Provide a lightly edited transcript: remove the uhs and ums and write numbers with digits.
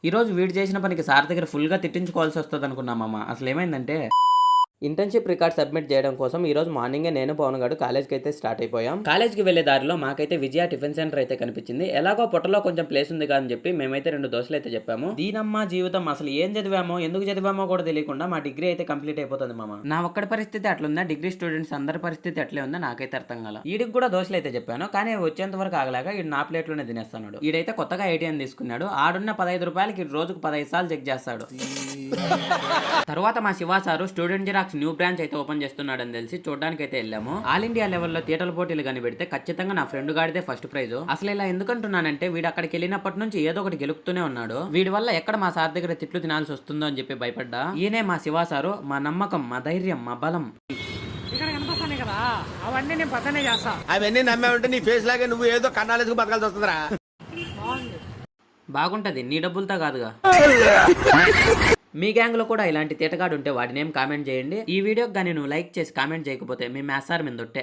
ఈ రోజు వీడు చేసిన పనికి సార్ దగ్గర ఫుల్‌గా తిట్టించుకోవాల్సి వస్తదనుకున్నామమ్మ. అసలేమైందంటే ఇంటర్న్‌షిప్ రికార్డ్ సబ్మిట్ చేయడం కోసం ఈ రోజు మార్నింగే నేను, పవన్ గాడు కాలేజ్‌కి అయితే స్టార్ట్ అయిపోయాం. కాలేజ్‌కి వెళ్ళే దారిలో మాకైతే విజయ టిఫిన్ సెంటర్ అయితే కనిపించింది. ఎలాగో పొట్టలో కొంచెం ప్లేస్ ఉంది కదా అని చెప్పి మేమైతే 2 దోసలు అయితే చెప్పాము. దీనమ్మ జీవితం అసలు ఏం చదివామో, ఎందుకు చదివామో కూడా తెలియకుండా మా డిగ్రీ అయితే కంప్లీట్ అయిపోతుంది మామ. నా ఒక్కడి పరిస్థితి అట్లుందా, డిగ్రీ స్టూడెంట్స్ అందరి పరిస్థితి అట్లే ఉందా నాకైతే అర్థం కాల. ఈడికి కూడా దోసలు అయితే చెప్పాను, కానీ అవి వచ్చేంత వరకు ఆగలేక ఈడు నా ప్లేట్లోనే తినేస్తున్నాడు. ఈడైతే కొత్తగా ఏటీఎం తీసుకున్నాడు. ఆడున్న 15 రూపాయలకి రోజుకు 15 సార్లు చెక్ చేస్తాడు. తర్వాత మా Shiva sir student xerox new branch అయితే ఓపెన్ చేస్తున్నాడని తెలిసి చూడడానికి అయితే వెళ్ళాము. ఆల్ ఇండియా లెవెల్లో థియేటర్ పోటీలు కనిపెడితే ఖచ్చితంగా నా ఫ్రెండ్ గాడితే ఫస్ట్ ప్రైజ్. అసలు ఇలా ఎందుకంటున్నానంటే వీడు అక్కడికి వెళ్ళినప్పటి నుంచి ఏదో ఒకటి గెలుపుతూనే ఉన్నాడు. వీడి వల్ల ఎక్కడ మా సార్ దగ్గర తిట్లు తినాల్సి వస్తుందో అని చెప్పి భయపడ్డా. ఈయనే మా శివ సారు, మా నమ్మకం, మా ధైర్యం, మా బలం. ఇక్కడ కనిపిస్తాయి కదా, అవన్నీ నేను పక్కనే చేస్తా. అవన్నీ నమ్మావంటే నీ ఫేస్ లాగే నువ్వు ఏదో కన్నాలేసుకు బతకాల్సి వస్తుందిరా. బాగుంటది, నీ డబ్బులతో కాదుగా. మీ గ్యాంగ్ లో కూడా ఇలాంటి తీటగాడు ఉంటే వాడి నేమ్ కామెంట్ చేయండి. ఈ వీడియోకి కానీ నువ్వు లైక్ చేసి కామెంట్ చేయకపోతే మీ మ్యాథ్స్ సార్ మీద ఒట్టే.